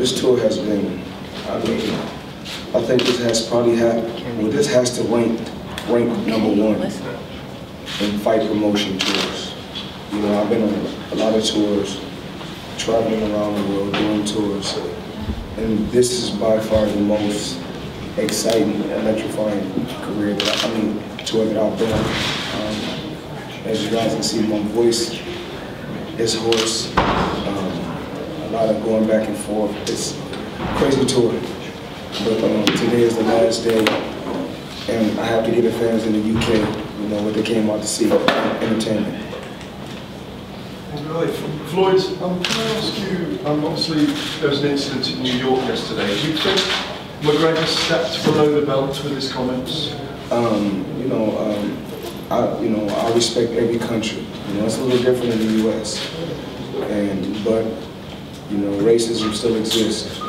this tour has been, I mean, I think this has probably this has to rank #1 in fight promotion tours. You know, I've been on a lot of tours, traveling around the world, doing tours, and this is by far the most exciting, electrifying tour that I've been on. As you guys can see, my voice is hoarse. A lot of going back and forth. It's a crazy tour. But today is the last day, and I have to give the fans in the UK, you know, what they came out to see, entertainment. Right, Floyd, can I ask you, obviously there was an incident in New York yesterday. Do you think McGregor stepped below the belt with his comments? I respect every country. You know, it's a little different in the U.S. But you know, racism still exists.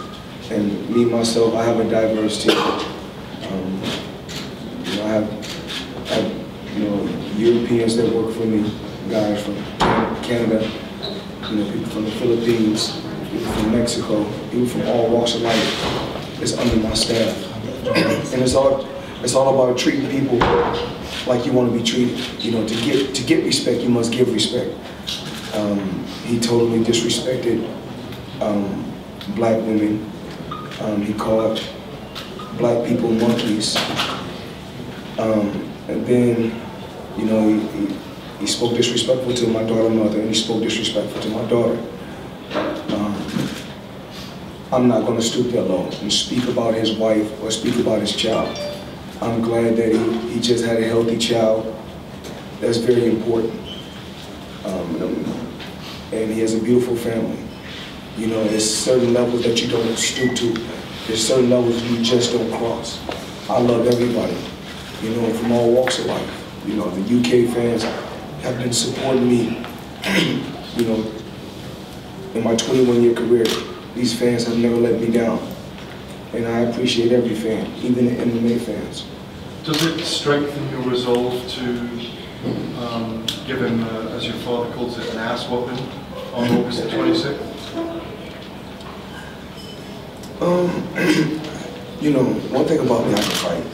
And me myself, I have a diverse team. You know, I have Europeans that work for me, guys from Canada, you know, people from the Philippines, people from Mexico, people from all walks of life is under my staff. And it's all about treating people like you want to be treated. You know, to get respect, you must give respect. He totally disrespected black women. He called black people monkeys. And then, you know, he spoke disrespectful to my daughter's mother, and he spoke disrespectful to my daughter. I'm not going to stoop that low and speak about his wife or speak about his child. I'm glad that he just had a healthy child. That's very important. And he has a beautiful family. You know, there's certain levels that you don't stoop to. There's certain levels you just don't cross. I love everybody, you know, from all walks of life. You know, the UK fans have been supporting me, you know, in my 21-year career. These fans have never let me down. And I appreciate every fan, even the MMA fans. Does it strengthen your resolve to give him, as your father calls it, an ass whooping on August the 26th? You know, one thing about me, I can fight.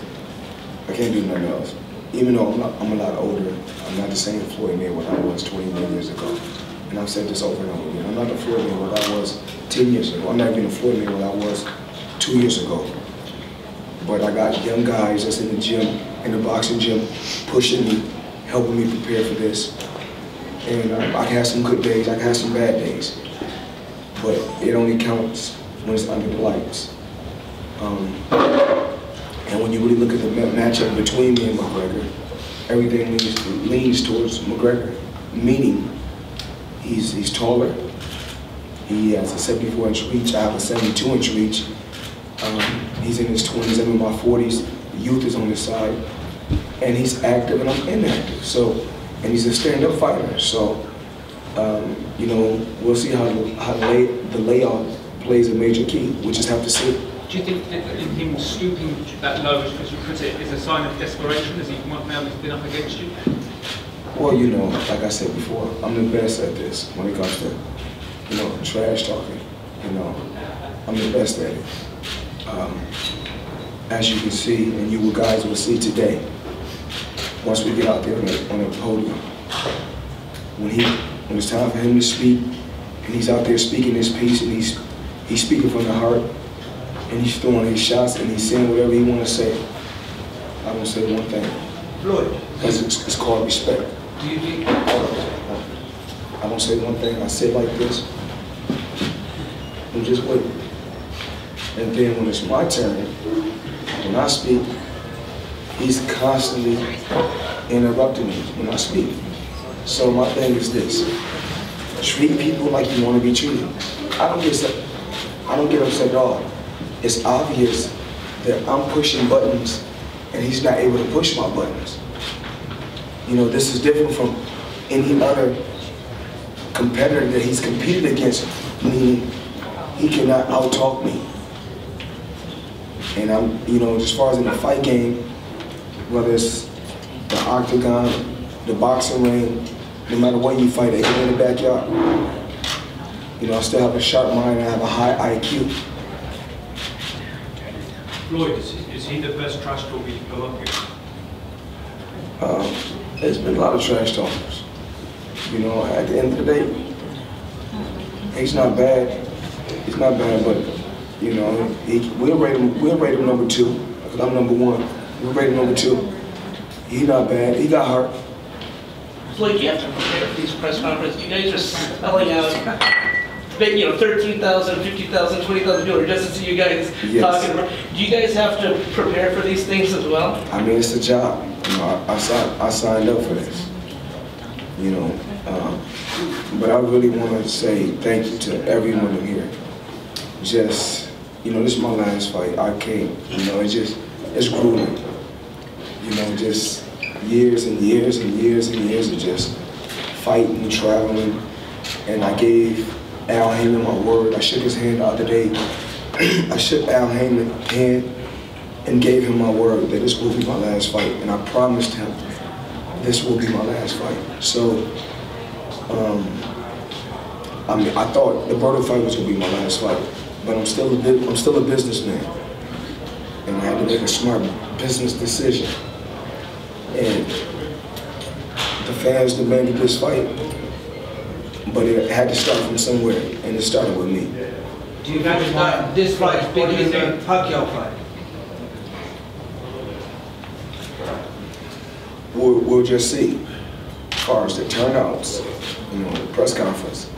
I can't do nothing else. Even though I'm a lot older, I'm not the same Floyd Mayweather I was 21 years ago. And I've said this over and over again. I'm not the Floyd Mayweather I was 10 years ago. I'm not even the Floyd Mayweather I was 2 years ago. But I got young guys that's in the gym, in the boxing gym, pushing me, helping me prepare for this. And I can have some good days, I can have some bad days. But it only counts when it's under the lights. And when you really look at the matchup between me and McGregor, everything leans towards McGregor, meaning he's taller, he has a 74-inch reach, I have a 72-inch reach. He's in his 20s, I'm in my 40s, the youth is on his side, and he's active and I'm inactive. So, and he's a stand-up fighter. So, you know, we'll see how the layout plays a major key. We just have to see. Do you think that him stooping that low, as you put it, is a sign of desperation as he now has been up against you? Well, you know, like I said before, I'm the best at this when it comes to, you know, trash talking. You know, I'm the best at it. As you can see, and you guys will see today, once we get out there on the podium, when it's time for him to speak, and he's out there speaking his piece, and he's speaking from the heart, and he's throwing his shots, and he's saying whatever he want to say, I don't say one thing. Floyd. Because it's called respect. Do you think? I don't say one thing. I say like this, and just wait. And then when it's my turn, when I speak, he's constantly interrupting me when I speak. So my thing is this: treat people like you want to be treated. I don't get upset at all. It's obvious that I'm pushing buttons and he's not able to push my buttons. You know, this is different from any other competitor that he's competed against, meaning he cannot out-talk me. And I'm, you know, as far as in the fight game, whether it's the octagon, the boxing ring, no matter where you fight, even in the backyard, you know, I still have a sharp mind and I have a high IQ. Floyd, is he the best trash talker you go up against? There's been a lot of trash talkers. You know, at the end of the day, he's not bad. He's not bad, but you know, we'll rate him number 2. Because I'm number 1. We'll rate him number 2. He's not bad. He got hurt. Floyd, you have to prepare for these press conferences. You guys are selling out, you know, 13,000, 50,000, 20,000 people just to see you guys talking. Do you guys have to prepare for these things as well? I mean, it's a job. You know, I signed up for this. You know, but I really want to say thank you to everyone here. Just, you know, this is my last fight. I can't, you know, it's grueling. You know, just years and years and years and years of just fighting and traveling. And I gave Al Heyman my word. I shook his hand the other day. I shook Al Heyman's hand and gave him my word that this will be my last fight. And I promised him this will be my last fight. So, I mean, I thought the Berto fight was gonna be my last fight, but I'm still a businessman, and I had to make a smart business decision. And the fans demanded this fight, but it had to start from somewhere, and it started with me. Do you think this fight is bigger than the Pacquiao fight? We'll just see. As far as the turnouts, you know, the press conference,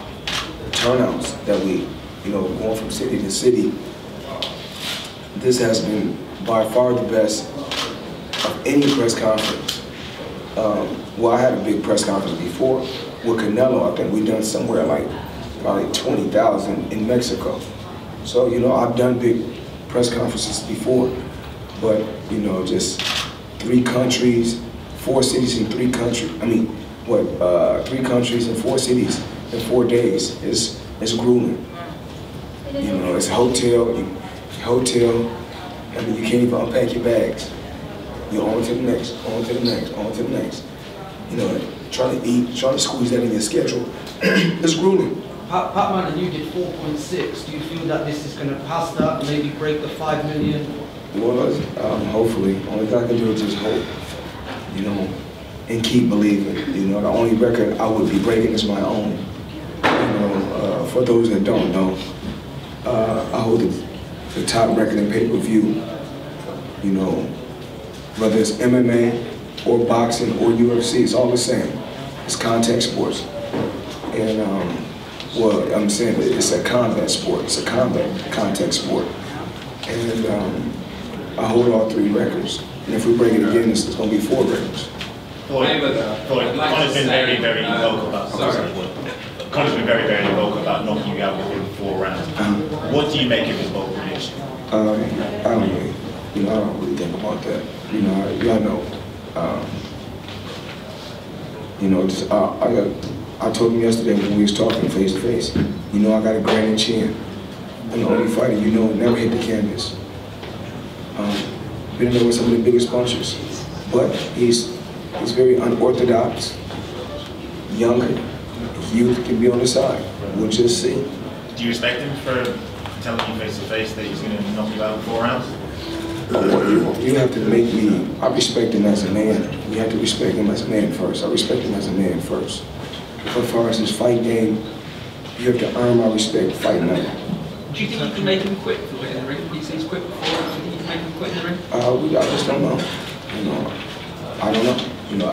the turnouts that we, you know, going from city to city, this has been by far the best of any press conference. Well, I had a big press conference before with Canelo. I think we done somewhere like probably 20,000 in Mexico. So, you know, I've done big press conferences before, but, you know, just 3 countries, 4 cities in 3 countries. I mean, 3 countries and 4 cities in 4 days. It's grueling. You know, it's hotel. I mean, you can't even unpack your bags. You're on to the next, on to the next, on to the next. You know, trying to eat, trying to squeeze that in your schedule. It's grueling. Patman and you did 4.6. Do you feel that this is going to pass that and maybe break the 5 million? Well, hopefully. Only thing I can do is just hope, you know, and keep believing. You know, the only record I would be breaking is my own. You know, for those that don't know, I hold the top record in pay-per-view. You know, whether it's MMA or boxing or UFC, it's all the same. It's contact sports. And, well, I'm saying that it's a combat sport. It's a contact sport. And I hold all 3 records. And if we break it again, it's going to be 4 records. Conor's been very, very vocal about Conor's been very, very vocal about knocking you out within 4 rounds. What do you make of his vocal prediction? I don't really think about that. You know, y'all know. You know, just I told him yesterday when we was talking face to face. You know, I got a granite chin. I'm the only fighter you know never hit the canvas. Been there with some of the biggest punchers, but he's very unorthodox, younger. Youth can be on the side. We'll just see. Do you respect him for telling you face to face that he's going to knock you out in 4 rounds? You have to make me. I respect him as a man. You have to respect him as a man first. I respect him as a man first. But as far as his fight game, you have to earn my respect fighting night. Do you think you can make him quit in the ring? He's quit before. Do you think you can make him quit in the ring? I just don't know. You know, I don't know. You know,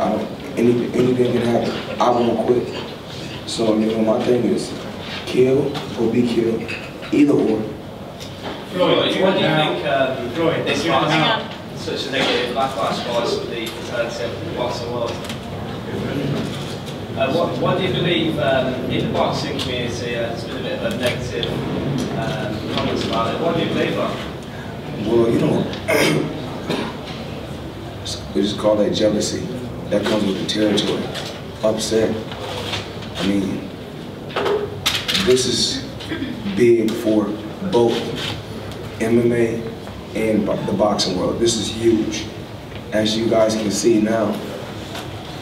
anything can happen. I won't quit. So, you know, my thing is kill or be killed. Either or. Floyd, what do you think Floyd, this has such a negative backlash for the alternative boxing world? What do you believe in the boxing community? There's been a bit of a negative comments about it. What do you believe on? Well, you know, we just call that jealousy. That comes with the territory. Upset. I mean, this is big for both MMA and the boxing world. This is huge. As you guys can see now,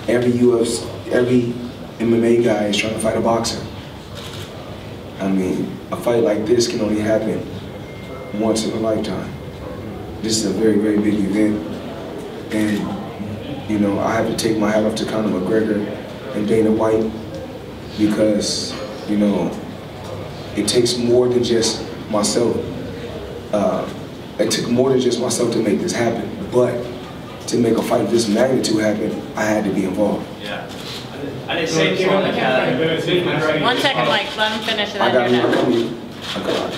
every MMA guy is trying to fight a boxer. I mean, a fight like this can only happen once in a lifetime. this is a very, very big event. And, you know, I have to take my hat off to Conor McGregor and Dana White because, you know, it takes more than just myself. It took more than just myself to make this happen, but to make a fight of this magnitude happen, I had to be involved. Yeah. And it seems like One second, Mike, let him finish it. I got then you're you. done.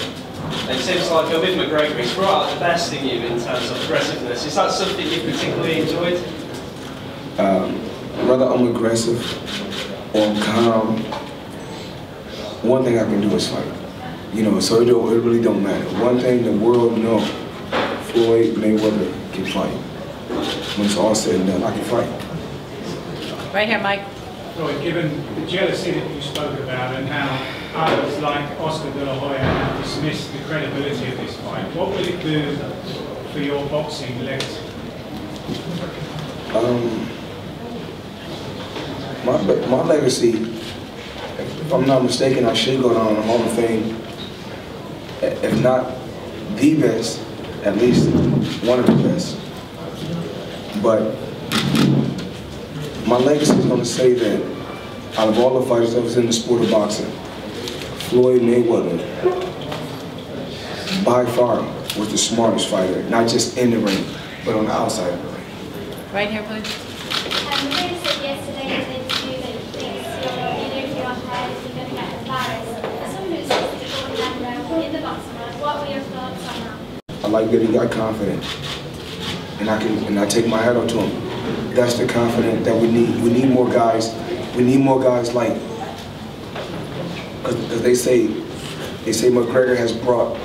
it seems like with McGregor, he's brought out the best in you in terms of aggressiveness. Is that something you particularly enjoyed? Whether I'm aggressive or I'm calm, one thing I can do is fight. You know, so it really don't matter. One thing the world knows, Floyd Mayweather can fight. When it's all said and done, I can fight. Right here, Mike. Floyd, given the jealousy that you spoke about and how others like Oscar De La Hoya have dismissed the credibility of this fight, what would it do for your boxing legacy? My legacy, if I'm not mistaken, I should go down in the Hall of Fame, if not the best, at least one of the best. But my legacy is going to say that out of all the fighters that was in the sport of boxing, Floyd Mayweather, by far, was the smartest fighter, not just in the ring, but on the outside of the ring. Right here, please. You said yesterday in an interview that you think your head is going to get embarrassed. As someone who's just going in the boxing world, what were your thoughts on that? I like that he got confident, and I take my hat off to him. That's the confidence that we need. We need more guys. We need more guys like, because they say McGregor has brought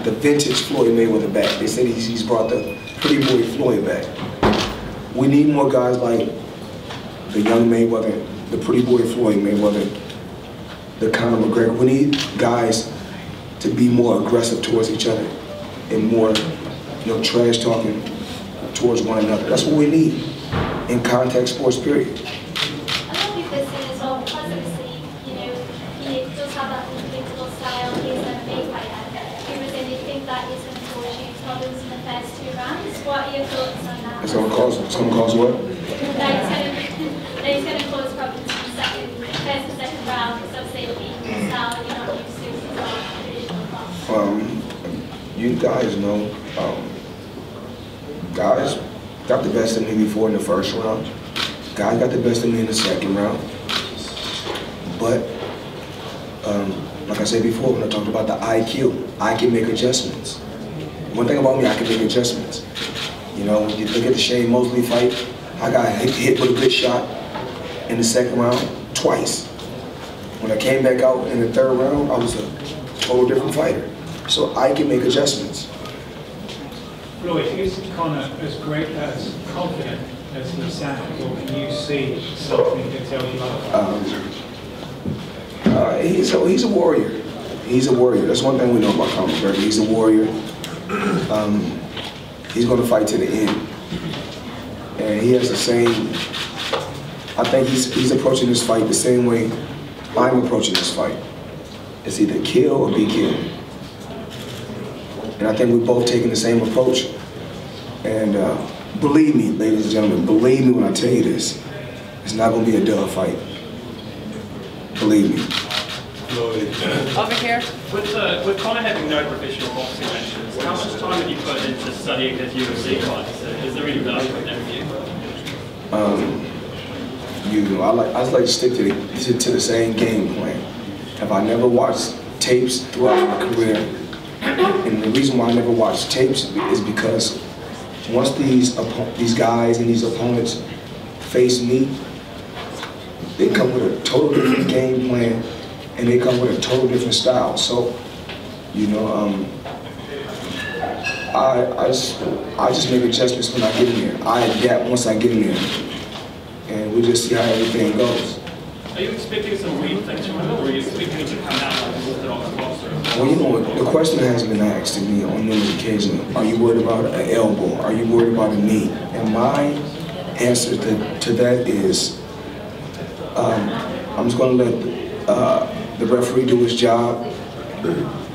the vintage Floyd Mayweather back. They say he's brought the pretty boy Floyd back. We need more guys like the young Mayweather, the pretty boy Floyd Mayweather, the Conor McGregor. We need guys to be more aggressive towards each other and more, trash talking towards one another. That's what we need in contact sports, period. I know we've listened as well, because obviously, he does have that unpredictable style, he's a big fighter. Do you think that is going to cause you problems in the first 2 rounds? What are your thoughts on that? It's going to cause what? That he's going to cause problems in the first and second round, because obviously it'll be the style you're not used to, it's not traditional boxing. You guys know, guys got the best of me before in the first round. Guys got the best of me in the second round. But, like I said before, when I talked about the IQ, I can make adjustments. One thing about me, I can make adjustments. When you look at the Shane Mosley fight, I got hit with a good shot in the second round twice. When I came back out in the third round, I was a total different fighter. So I can make adjustments. Floyd, is Conor as confident as he sounds, or can you see something that tells you otherwise? He's a warrior. He's a warrior. That's one thing we know about Conor McGregor. He's a warrior. He's going to fight to the end. And he has the same, I think he's approaching this fight the same way I'm approaching this fight. It's either kill or be killed. And I think we're both taking the same approach. And believe me, ladies and gentlemen, believe me when I tell you this, it's not going to be a dub fight. Believe me. Over here. With Conor having no professional boxing matches, how much time have you put into studying his UFC fights? Is there any value in that review? I just like to stick to the same game plan. Have I never watched tapes throughout my career? And the reason why I never watched tapes is because once these guys and these opponents face me, they come with a total different game plan and they come with a total different style. So, I just make adjustments when I get in there. I adapt once I get in there, and we just see how everything goes. Are you expecting some weird things from him, or are you expecting him to come out like this on the roster? Well, the question has been asked to me on numerous occasions, are you worried about an elbow? Are you worried about a knee? And my answer to that is, I'm just going to let the referee do his job,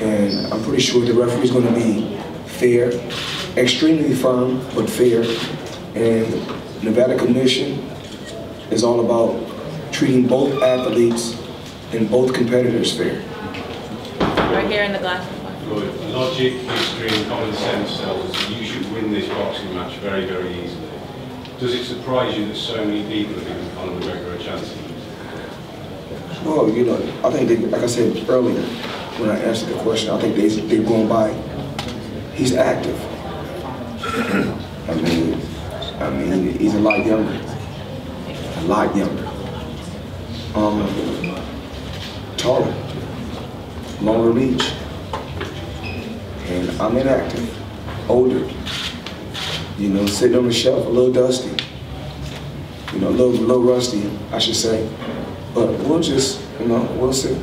and I'm pretty sure the referee is going to be fair extremely firm but fair, and Nevada Commission is all about treating both athletes and both competitors fair. Right here in the glass. Floyd, logic, history and common sense tells us that you should win this boxing match very, very easily. Does it surprise you that so many people have given Conor McGregor a chance? Well, you know, I think they, like I said earlier when I answered the question, I think they're going by, he's active. I mean, he's a lot younger. A lot younger. Taller. Longer reach. And I'm inactive. Older. You know, sitting on the shelf, a little dusty. You know, a little rusty, I should say. But we'll just, you know, we'll see.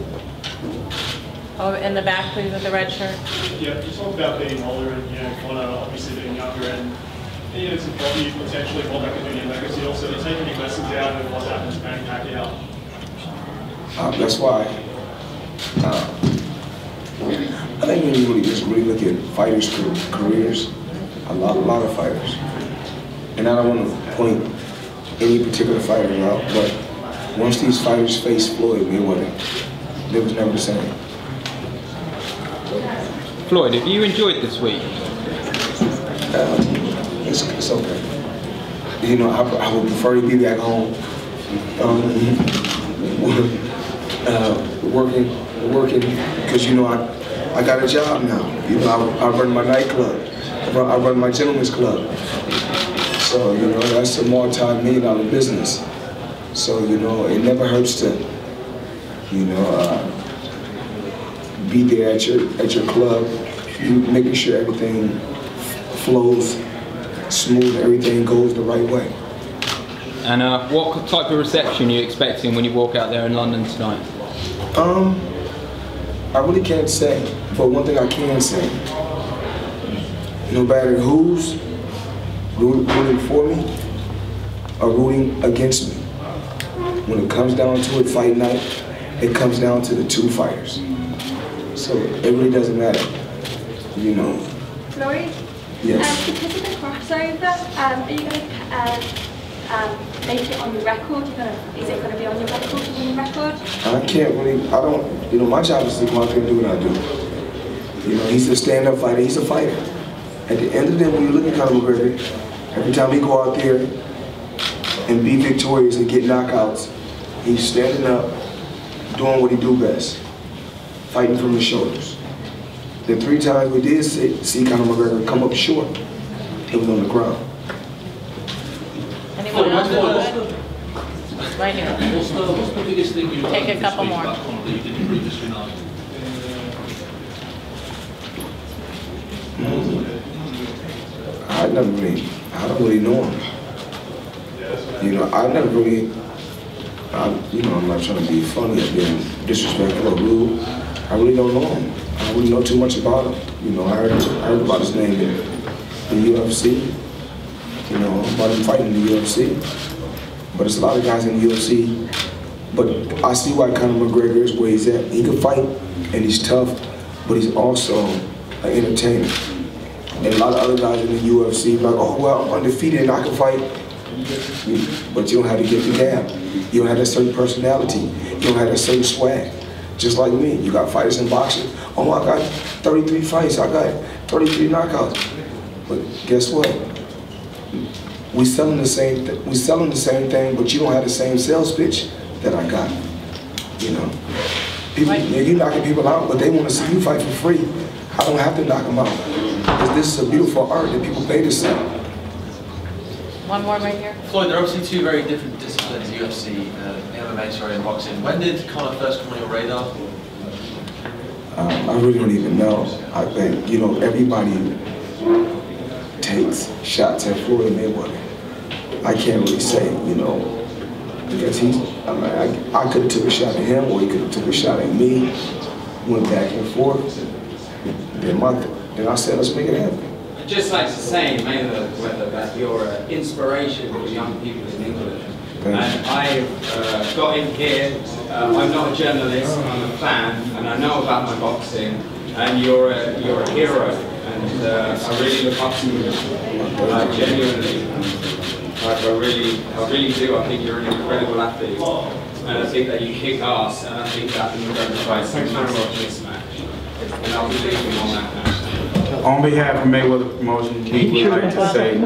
Oh, in the back, please, with the red shirt. Yeah, you talk about being older and, you know, Conor obviously being younger, and you know, it's important you potentially what that could do in your legacy. Also, to take any lessons out of what happened to Manny Pacquiao. That's why I think when you really look at fighters' careers, a lot of fighters, and I don't want to point any particular fighter out, but once these fighters faced Floyd Mayweather, they was never the same. Floyd, have you enjoyed this week? It's okay. You know, I would prefer to be back home, working, because you know I got a job now. You know, I run my nightclub, I run my gentleman's club. So you know, that's a multi-million-dollar business. So you know, it never hurts to, you know, be there at your club, making sure everything flows smooth, everything goes the right way. And what type of reception are you expecting when you walk out there in London tonight? I really can't say, but one thing I can say, no matter who's rooting for me or rooting against me, when it comes down to it, fight night, it comes down to the two fighters. So it really doesn't matter, you know. Floyd? Yes. Because of the crossover, are you going to make it on your record? Is it going to be on your record, your record? I can't really, I don't, you know, my job is to go out there and do what I do. You know, he's a stand-up fighter, he's a fighter. At the end of the day, when you look at Conor McGregor, every time he go out there and be victorious and get knockouts, he's standing up, doing what he do best, fighting from the shoulders. The 3 times we did see Conor McGregor come up short, it was on the ground. Anyone else? Right here. What's the biggest thing you've Take a couple more. that you didn't previously know? I don't really know him. You know, I never really, you know, I'm not trying to be funny or being disrespectful or rude. I really don't know him. I don't really know too much about him. You know, I heard about his name in the UFC. You know, about him fighting in the UFC. But there's a lot of guys in the UFC. But I see why Conor McGregor is where he's at. He can fight and he's tough, but he's also an entertainer. And a lot of other guys in the UFC like, oh well, I'm undefeated and I can fight. But you don't have to get the gab. You don't have that certain personality. You don't have that certain swag. Just like me, you got fighters in boxing. Oh, I got 33 fights. I got 33 knockouts. But guess what? We selling the same thing, but you don't have the same sales pitch that I got. You know, people, you knocking people out, but they want to see you fight for free. I don't have to knock them out. Because this is a beautiful art that people pay to see. One more right here. Floyd, there are obviously 2 very different disciplines, UFC, MMA, sorry, and boxing. When did Conor first come on your radar? I really don't even know. I think, you know, everybody takes shots at Floyd Mayweather. I can't really say, you know, because I could have took a shot at him, or he could have took a shot at me, went back and forth. Then I said, let's make it happen. I'd just like to say, Mayweather, that you're an inspiration for young people in England. And I've got in here, I'm not a journalist, I'm a fan, and I know about my boxing, and you're a hero. And and I really look up to you, genuinely. I really do. I think you're an incredible athlete, and I think that you kick ass, and I think that you're going to fight some massive mismatch. And I'll be leaving on that now. On behalf of Mayweather Promotion, we would like to say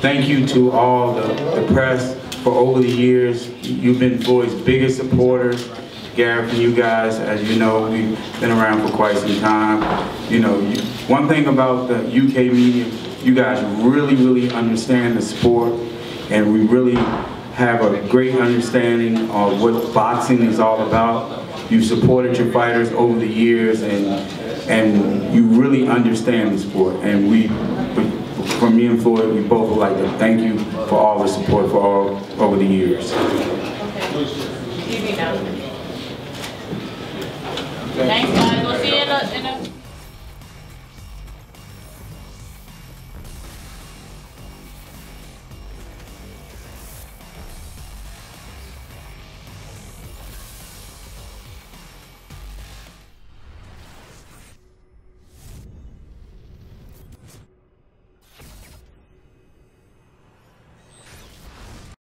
thank you to all the press for over the years. You've been Floyd's biggest supporters. Gareth and you guys, as you know, we've been around for quite some time. You know, one thing about the UK media, you guys really understand the sport, and we really have a great understanding of what boxing is all about. You've supported your fighters over the years, and you really understand the sport. And from me and Floyd, we both would like to thank you for all the support for all over the years. Thanks, guys. We'll see you in a